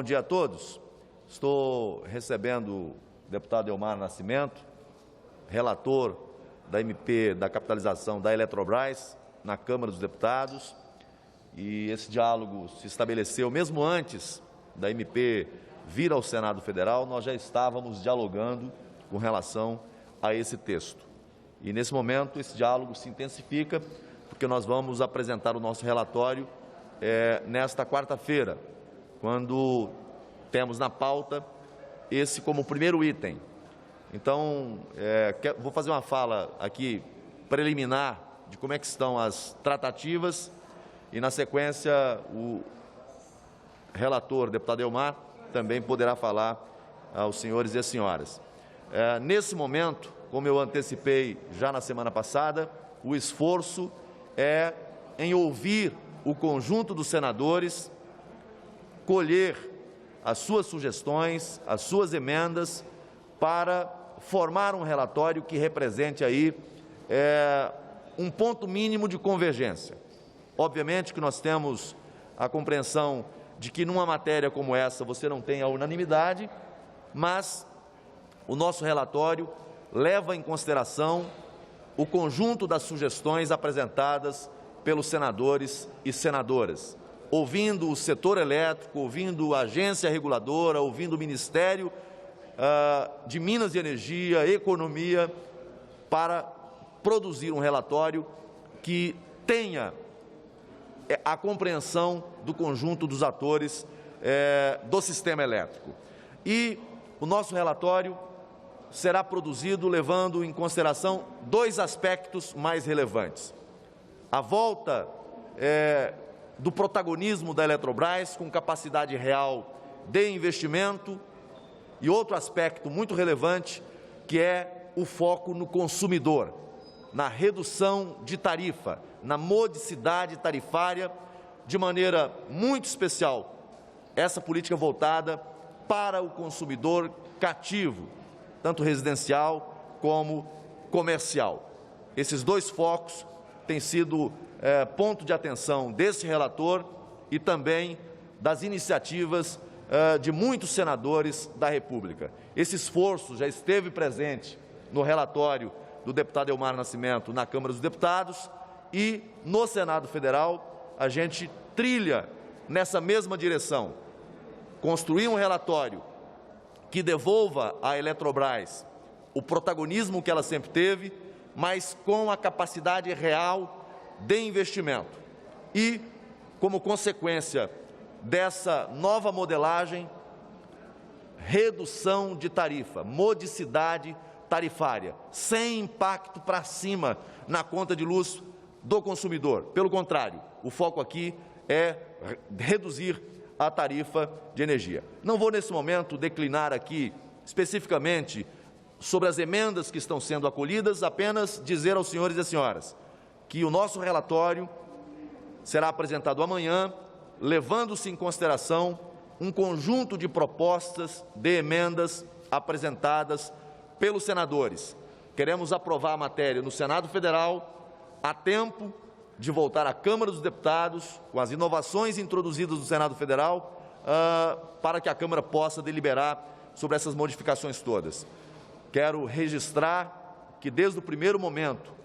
Bom dia a todos. Estou recebendo o deputado Elmar Nascimento, relator da MP da capitalização da Eletrobras na Câmara dos Deputados, e esse diálogo se estabeleceu mesmo antes da MP vir ao Senado Federal. Nós já estávamos dialogando com relação a esse texto. E nesse momento esse diálogo se intensifica, porque nós vamos apresentar o nosso relatório nesta quarta-feira, quando temos na pauta esse como primeiro item. Então, vou fazer uma fala aqui preliminar de como é que estão as tratativas e, na sequência, o relator, deputado Elmar, também poderá falar aos senhores e às senhoras. Nesse momento, como eu antecipei já na semana passada, o esforço é em ouvir o conjunto dos senadores, colher as suas sugestões, as suas emendas, para formar um relatório que represente aí um ponto mínimo de convergência. Obviamente que nós temos a compreensão de que numa matéria como essa você não tem a unanimidade, mas o nosso relatório leva em consideração o conjunto das sugestões apresentadas pelos senadores e senadoras, ouvindo o setor elétrico, ouvindo a agência reguladora, ouvindo o Ministério de Minas e Energia, Economia, para produzir um relatório que tenha a compreensão do conjunto dos atores do sistema elétrico. E o nosso relatório será produzido levando em consideração dois aspectos mais relevantes: a volta do protagonismo da Eletrobras com capacidade real de investimento, e outro aspecto muito relevante, que é o foco no consumidor, na redução de tarifa, na modicidade tarifária, de maneira muito especial, essa política voltada para o consumidor cativo, tanto residencial como comercial. Esses dois focos têm sido ponto de atenção desse relator e também das iniciativas de muitos senadores da República. Esse esforço já esteve presente no relatório do deputado Elmar Nascimento na Câmara dos Deputados, e no Senado Federal a gente trilha nessa mesma direção: construir um relatório que devolva à Eletrobras o protagonismo que ela sempre teve, mas com a capacidade real de investimento. E, como consequência dessa nova modelagem, redução de tarifa, modicidade tarifária, sem impacto para cima na conta de luz do consumidor. Pelo contrário, o foco aqui é reduzir a tarifa de energia. Não vou, nesse momento, declinar aqui especificamente sobre as emendas que estão sendo acolhidas, apenas dizer aos senhores e às senhoras que o nosso relatório será apresentado amanhã, levando-se em consideração um conjunto de propostas de emendas apresentadas pelos senadores. Queremos aprovar a matéria no Senado Federal a tempo de voltar à Câmara dos Deputados com as inovações introduzidas no Senado Federal, para que a Câmara possa deliberar sobre essas modificações todas. Quero registrar que, desde o primeiro momento,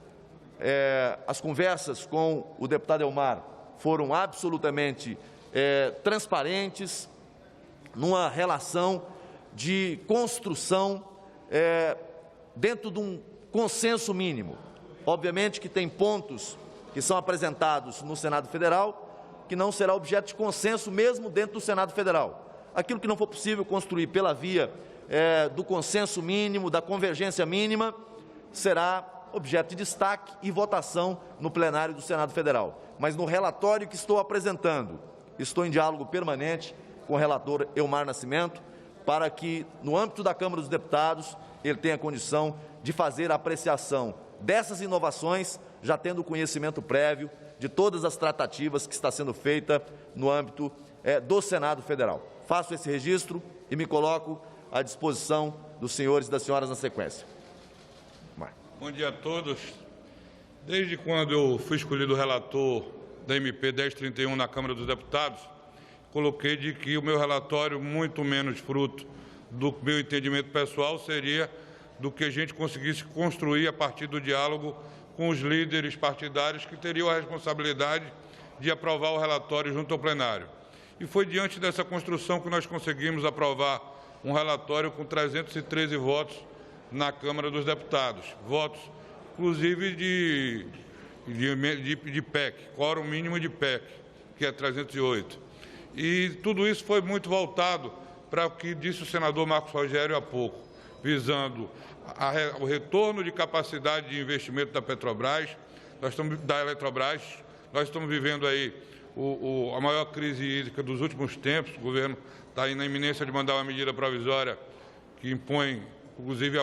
as conversas com o deputado Elmar foram absolutamente transparentes, numa relação de construção dentro de um consenso mínimo. Obviamente que tem pontos que são apresentados no Senado Federal que não será objeto de consenso mesmo dentro do Senado Federal. Aquilo que não for possível construir pela via do consenso mínimo, da convergência mínima, será objeto de destaque e votação no plenário do Senado Federal. Mas no relatório que estou apresentando, estou em diálogo permanente com o relator Elmar Nascimento, para que, no âmbito da Câmara dos Deputados, ele tenha condição de fazer a apreciação dessas inovações, já tendo conhecimento prévio de todas as tratativas que está sendo feita no âmbito do Senado Federal. Faço esse registro e me coloco à disposição dos senhores e das senhoras na sequência. Bom dia a todos. Desde quando eu fui escolhido relator da MP 1031 na Câmara dos Deputados, coloquei de que o meu relatório, muito menos fruto do meu entendimento pessoal, seria do que a gente conseguisse construir a partir do diálogo com os líderes partidários que teriam a responsabilidade de aprovar o relatório junto ao plenário. E foi diante dessa construção que nós conseguimos aprovar um relatório com 313 votos na Câmara dos Deputados, votos, inclusive de PEC, quórum mínimo de PEC, que é 308. E tudo isso foi muito voltado para o que disse o senador Marcos Rogério há pouco, visando o retorno de capacidade de investimento da Petrobras, da Eletrobras. Nós estamos vivendo aí a maior crise hídrica dos últimos tempos. O governo está aí na iminência de mandar uma medida provisória que impõe, inclusive,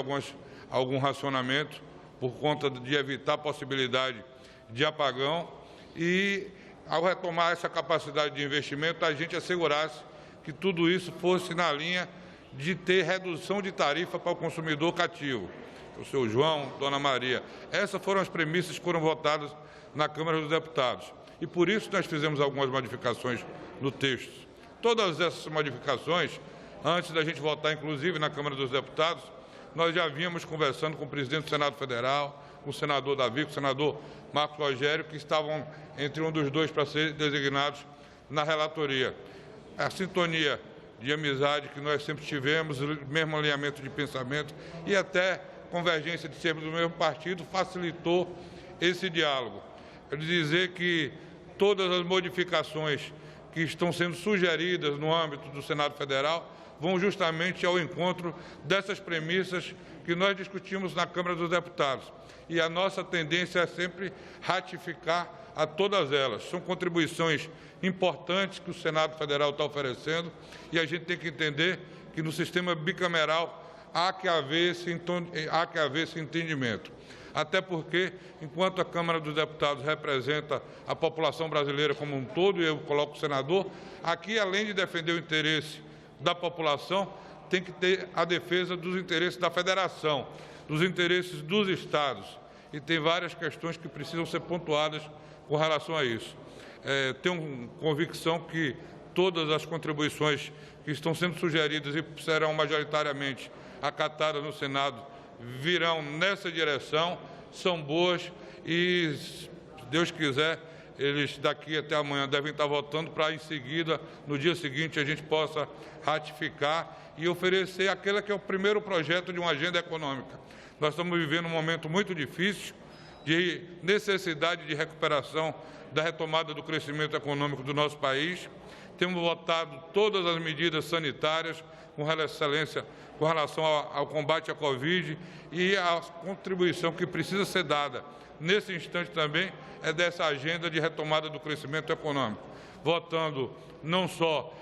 algum racionamento por conta de evitar a possibilidade de apagão. E, ao retomar essa capacidade de investimento, a gente assegurasse que tudo isso fosse na linha de ter redução de tarifa para o consumidor cativo. O senhor João, dona Maria, essas foram as premissas que foram votadas na Câmara dos Deputados. E por isso nós fizemos algumas modificações no texto. Todas essas modificações, antes da gente votar, inclusive, na Câmara dos Deputados, nós já vínhamos conversando com o presidente do Senado Federal, com o senador Davi, com o senador Marcos Rogério, que estavam entre um dos dois para serem designados na relatoria. A sintonia de amizade que nós sempre tivemos, o mesmo alinhamento de pensamento e até convergência de sermos do mesmo partido facilitou esse diálogo. Quero dizer que todas as modificações que estão sendo sugeridas no âmbito do Senado Federal vão justamente ao encontro dessas premissas que nós discutimos na Câmara dos Deputados. E a nossa tendência é sempre ratificar a todas elas. São contribuições importantes que o Senado Federal está oferecendo e a gente tem que entender que no sistema bicameral há que haver esse entendimento. Até porque, enquanto a Câmara dos Deputados representa a população brasileira como um todo, e eu coloco o senador, aqui, além de defender o interesse da população, tem que ter a defesa dos interesses da federação, dos interesses dos estados. E tem várias questões que precisam ser pontuadas com relação a isso. Tenho convicção que todas as contribuições que estão sendo sugeridas e serão majoritariamente acatadas no Senado virão nessa direção, são boas e, se Deus quiser, eles daqui até amanhã devem estar votando para, em seguida, no dia seguinte, a gente possa ratificar e oferecer aquele que é o primeiro projeto de uma agenda econômica. Nós estamos vivendo um momento muito difícil de necessidade de recuperação da retomada do crescimento econômico do nosso país. Temos votado todas as medidas sanitárias com excelência com relação ao combate à Covid e a contribuição que precisa ser dada nesse instante também é dessa agenda de retomada do crescimento econômico, votando não só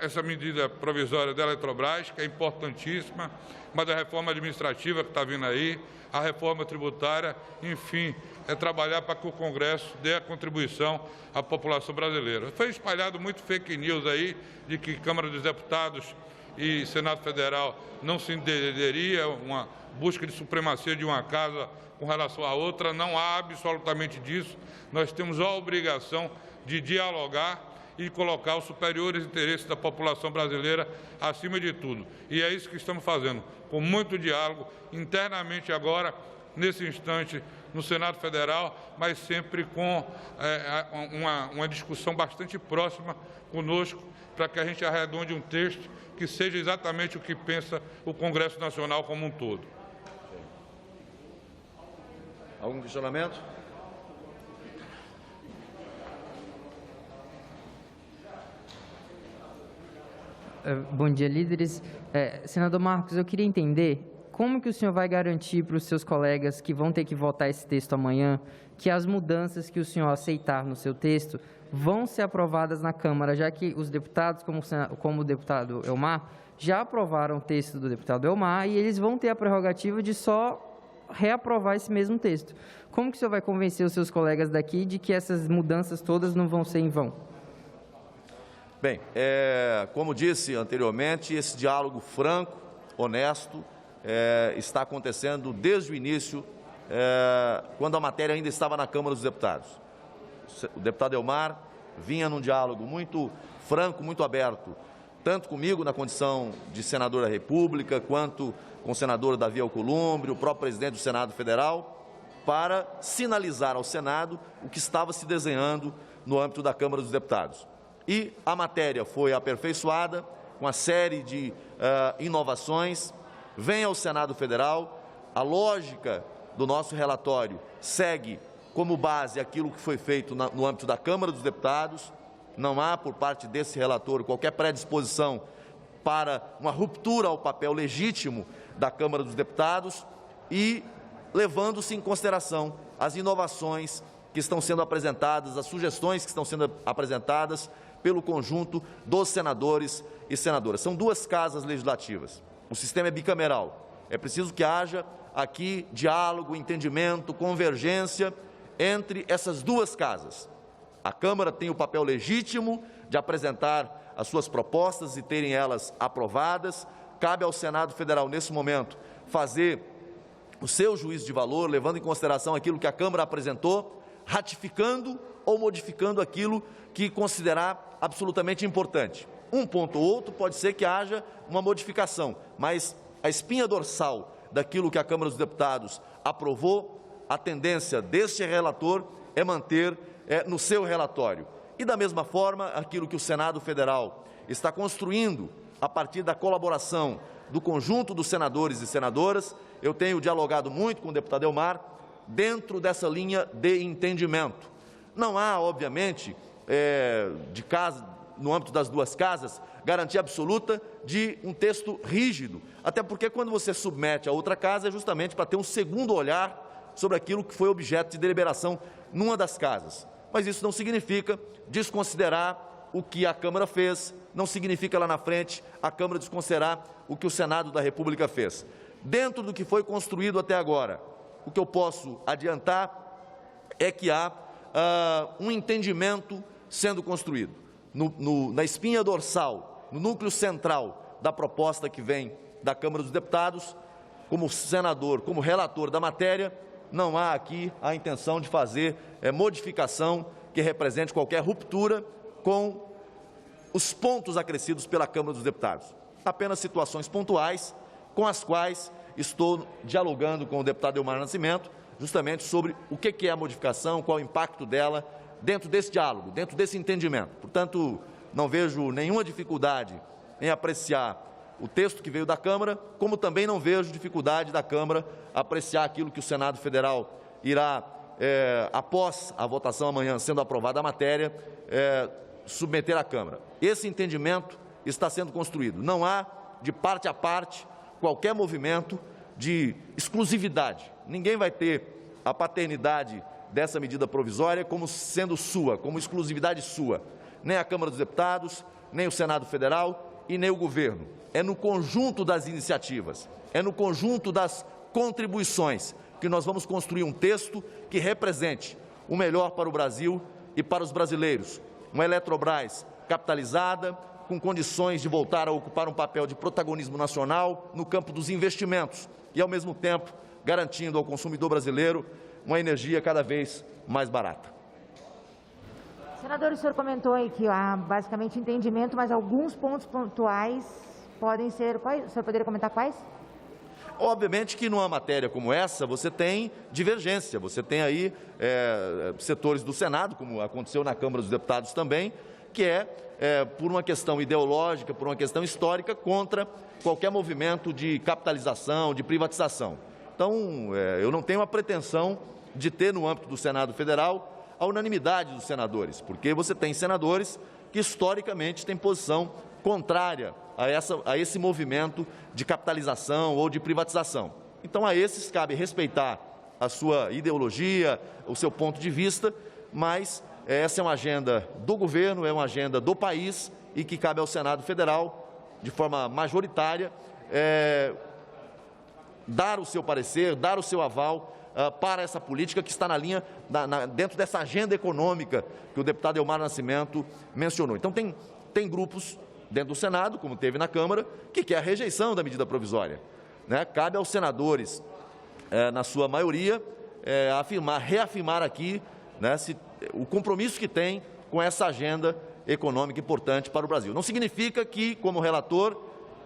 essa medida provisória da Eletrobras, que é importantíssima, mas a reforma administrativa que está vindo aí, a reforma tributária, enfim, é trabalhar para que o Congresso dê a contribuição à população brasileira. Foi espalhado muito fake news aí de que Câmara dos Deputados e Senado Federal não se entenderia, uma busca de supremacia de uma casa com relação à outra. Não há absolutamente disso. Nós temos a obrigação de dialogar e colocar os superiores interesses da população brasileira acima de tudo. E é isso que estamos fazendo, com muito diálogo, internamente agora, nesse instante, no Senado Federal, mas sempre com uma discussão bastante próxima conosco, para que a gente arredonde um texto que seja exatamente o que pensa o Congresso Nacional como um todo. Algum questionamento? Bom dia, líderes. Senador Marcos, eu queria entender como que o senhor vai garantir para os seus colegas que vão ter que votar esse texto amanhã que as mudanças que o senhor aceitar no seu texto vão ser aprovadas na Câmara, já que os deputados, como o deputado Elmar, já aprovaram o texto do deputado Elmar e eles vão ter a prerrogativa de só reaprovar esse mesmo texto. Como que o senhor vai convencer os seus colegas daqui de que essas mudanças todas não vão ser em vão? Bem, como disse anteriormente, esse diálogo franco, honesto, está acontecendo desde o início, quando a matéria ainda estava na Câmara dos Deputados. O deputado Elmar vinha num diálogo muito franco, muito aberto, tanto comigo na condição de senador da República, quanto com o senador Davi Alcolumbre, o próprio presidente do Senado Federal, para sinalizar ao Senado o que estava se desenhando no âmbito da Câmara dos Deputados. E a matéria foi aperfeiçoada com uma série de inovações, vem ao Senado Federal, a lógica do nosso relatório segue como base aquilo que foi feito no âmbito da Câmara dos Deputados. Não há, por parte desse relator, qualquer predisposição para uma ruptura ao papel legítimo da Câmara dos Deputados e levando-se em consideração as inovações que estão sendo apresentadas, as sugestões que estão sendo apresentadas pelo conjunto dos senadores e senadoras. São duas casas legislativas. O sistema é bicameral. É preciso que haja aqui diálogo, entendimento, convergência entre essas duas casas. A Câmara tem o papel legítimo de apresentar as suas propostas e terem elas aprovadas. Cabe ao Senado Federal, nesse momento, fazer o seu juízo de valor, levando em consideração aquilo que a Câmara apresentou, ratificando ou modificando aquilo que considerar absolutamente importante. Um ponto ou outro pode ser que haja uma modificação, mas a espinha dorsal daquilo que a Câmara dos Deputados aprovou, a tendência deste relator é manter no seu relatório. E, da mesma forma, aquilo que o Senado Federal está construindo a partir da colaboração do conjunto dos senadores e senadoras, eu tenho dialogado muito com o deputado Elmar, dentro dessa linha de entendimento. Não há, obviamente, no âmbito das duas casas, garantia absoluta de um texto rígido, até porque quando você submete a outra casa é justamente para ter um segundo olhar sobre aquilo que foi objeto de deliberação numa das casas. Mas isso não significa desconsiderar o que a Câmara fez, não significa lá na frente a Câmara desconsiderar o que o Senado da República fez. Dentro do que foi construído até agora, o que eu posso adiantar é que há um entendimento sendo construído. Na espinha dorsal, no núcleo central da proposta que vem da Câmara dos Deputados, como senador, como relator da matéria, não há aqui a intenção de fazer modificação que represente qualquer ruptura com os pontos acrescidos pela Câmara dos Deputados. Apenas situações pontuais com as quais estou dialogando com o deputado Elmar Nascimento, justamente sobre o que é a modificação, qual é o impacto dela dentro desse diálogo, dentro desse entendimento. Portanto, não vejo nenhuma dificuldade em apreciar o texto que veio da Câmara, como também não vejo dificuldade da Câmara apreciar aquilo que o Senado Federal irá, após a votação amanhã, sendo aprovada a matéria, submeter à Câmara. Esse entendimento está sendo construído. Não há, de parte a parte, qualquer movimento de exclusividade. Ninguém vai ter a paternidade dessa medida provisória como sendo sua, como exclusividade sua. Nem a Câmara dos Deputados, nem o Senado Federal e nem o governo. É no conjunto das iniciativas, é no conjunto das contribuições que nós vamos construir um texto que represente o melhor para o Brasil e para os brasileiros. Uma Eletrobras capitalizada, com condições de voltar a ocupar um papel de protagonismo nacional no campo dos investimentos e, ao mesmo tempo, garantindo ao consumidor brasileiro uma energia cada vez mais barata. Senador, o senhor comentou aí que há basicamente entendimento, mas alguns pontos pontuais podem ser... Quais? O senhor poderia comentar quais? Obviamente que numa matéria como essa você tem divergência, você tem aí setores do Senado, como aconteceu na Câmara dos Deputados também, que por uma questão ideológica, por uma questão histórica, contra qualquer movimento de capitalização, de privatização. Então, eu não tenho a pretensão de ter no âmbito do Senado Federal a unanimidade dos senadores, porque você tem senadores que historicamente têm posição contrária a esse movimento de capitalização ou de privatização. Então, a esses cabe respeitar a sua ideologia, o seu ponto de vista, mas essa é uma agenda do governo, é uma agenda do país e que cabe ao Senado Federal, de forma majoritária, dar o seu parecer, dar o seu aval para essa política que está na linha, dentro dessa agenda econômica que o deputado Elmar Nascimento mencionou. Então, tem grupos dentro do Senado, como teve na Câmara, que quer a rejeição da medida provisória. Cabe aos senadores, na sua maioria, reafirmar aqui o compromisso que tem com essa agenda econômica importante para o Brasil. Não significa que, como relator,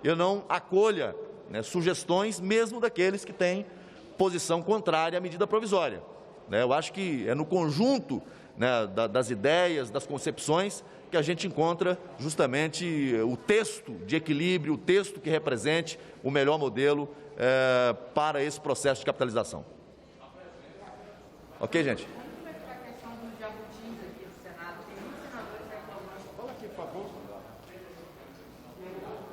eu não acolha, né, sugestões, mesmo daqueles que têm posição contrária à medida provisória. Eu acho que é no conjunto, né, das ideias, das concepções, que a gente encontra justamente o texto de equilíbrio, o texto que represente o melhor modelo para esse processo de capitalização. Ok, gente?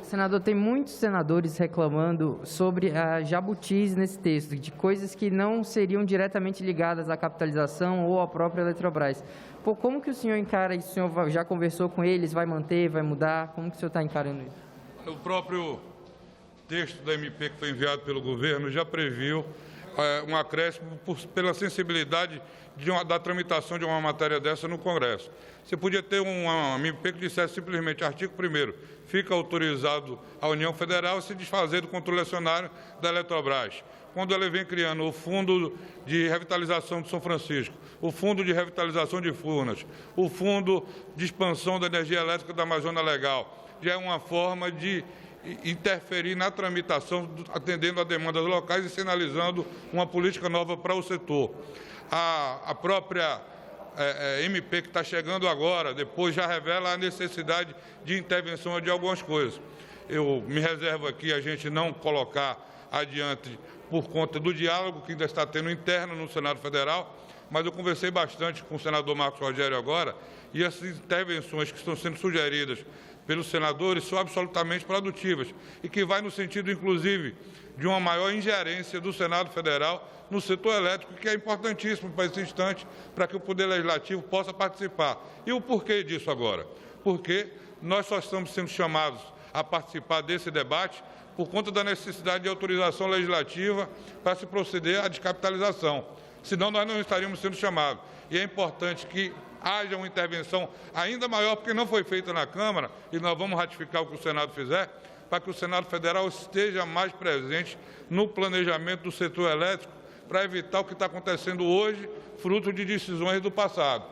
Senador, tem muitos senadores reclamando sobre a jabutis nesse texto, de coisas que não seriam diretamente ligadas à capitalização ou à própria Eletrobras. Pô, como que o senhor encara isso? O senhor já conversou com eles, vai manter, vai mudar? Como que o senhor está encarando isso? O próprio texto da MP que foi enviado pelo governo já previu um acréscimo pela sensibilidade da tramitação de uma matéria dessa no Congresso. Você podia ter uma MP que dissesse simplesmente, artigo 1º, fica autorizado a União Federal a se desfazer do controle acionário da Eletrobras. Quando ela vem criando o Fundo de Revitalização de São Francisco, o Fundo de Revitalização de Furnas, o Fundo de Expansão da Energia Elétrica da Amazônia Legal, já é uma forma de interferir na tramitação, atendendo a demandas locais e sinalizando uma política nova para o setor. A própria MP que está chegando agora, depois já revela a necessidade de intervenção de algumas coisas. Eu me reservo aqui a gente não colocar adiante por conta do diálogo que ainda está tendo interno no Senado Federal, mas eu conversei bastante com o senador Marcos Rogério agora, e essas intervenções que estão sendo sugeridas pelos senadores são absolutamente produtivas e que vai no sentido, inclusive, de uma maior ingerência do Senado Federal no setor elétrico, que é importantíssimo para esse instante, para que o Poder Legislativo possa participar. E o porquê disso agora? Porque nós só estamos sendo chamados a participar desse debate por conta da necessidade de autorização legislativa para se proceder à descapitalização. Senão, nós não estaríamos sendo chamados. E é importante que haja uma intervenção ainda maior, porque não foi feita na Câmara, e nós vamos ratificar o que o Senado fizer, para que o Senado Federal esteja mais presente no planejamento do setor elétrico, para evitar o que está acontecendo hoje, fruto de decisões do passado.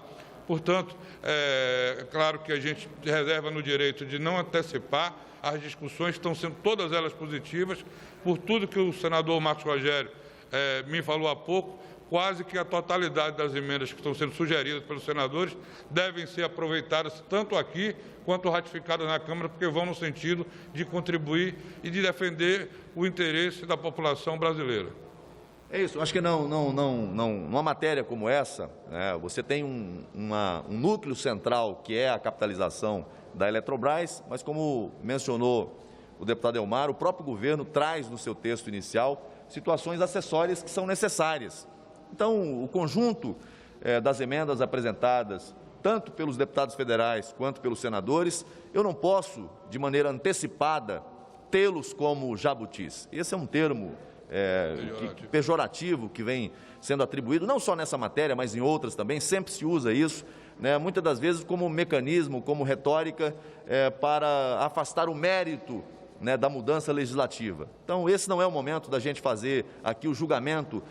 Portanto, é claro que a gente reserva no direito de não antecipar, as discussões estão sendo todas elas positivas, por tudo que o senador Marcos Rogério me falou há pouco, quase que a totalidade das emendas que estão sendo sugeridas pelos senadores devem ser aproveitadas tanto aqui quanto ratificadas na Câmara, porque vão no sentido de contribuir e de defender o interesse da população brasileira. É isso, acho que numa matéria como essa, né, você tem um núcleo central que é a capitalização da Eletrobras, mas como mencionou o deputado Elmar, o próprio governo traz no seu texto inicial situações acessórias que são necessárias. Então, o conjunto das emendas apresentadas, tanto pelos deputados federais quanto pelos senadores, eu não posso, de maneira antecipada, tê-los como jabutis. Esse é um termo pejorativo que vem sendo atribuído, não só nessa matéria, mas em outras também, sempre se usa isso, né, muitas das vezes como mecanismo, como retórica, para afastar o mérito, né, da mudança legislativa. Então, esse não é o momento da gente fazer aqui o julgamento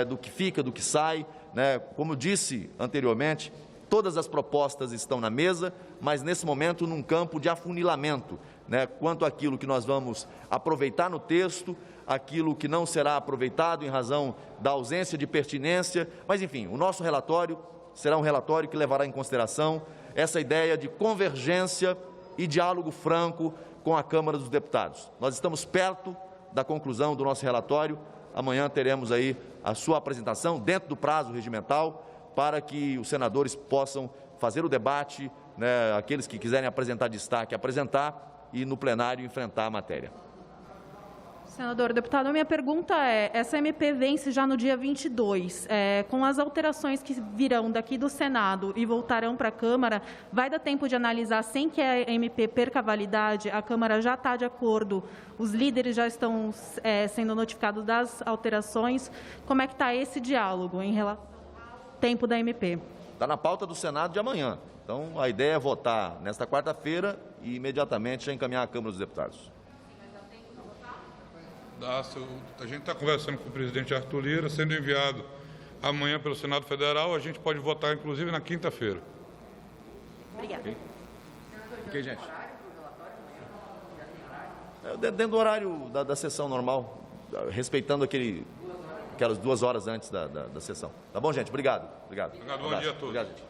do que fica, do que sai, né? Como disse anteriormente, todas as propostas estão na mesa, mas nesse momento num campo de afunilamento, né, quanto àquilo que nós vamos aproveitar no texto, aquilo que não será aproveitado em razão da ausência de pertinência, mas enfim, o nosso relatório será um relatório que levará em consideração essa ideia de convergência e diálogo franco com a Câmara dos Deputados. Nós estamos perto da conclusão do nosso relatório, amanhã teremos aí a sua apresentação dentro do prazo regimental para que os senadores possam fazer o debate, né, aqueles que quiserem apresentar destaque, apresentar e no plenário enfrentar a matéria. Senador, deputado, a minha pergunta é, essa MP vence já no dia 22, com as alterações que virão daqui do Senado e voltarão para a Câmara, vai dar tempo de analisar sem que a MP perca a validade? A Câmara já está de acordo, os líderes já estão sendo notificados das alterações, como é que está esse diálogo em relação ao tempo da MP? Está na pauta do Senado de amanhã, então a ideia é votar nesta quarta-feira e imediatamente já encaminhar à Câmara dos Deputados. A gente está conversando com o presidente Arthur Lira, sendo enviado amanhã pelo Senado Federal, a gente pode votar, inclusive, na quinta-feira. Obrigada. Okay. Ok, gente? Dentro do horário da sessão normal, respeitando aquelas 2 horas antes da sessão. Tá bom, gente? Obrigado. Obrigado, bom dia a todos. Obrigado, gente.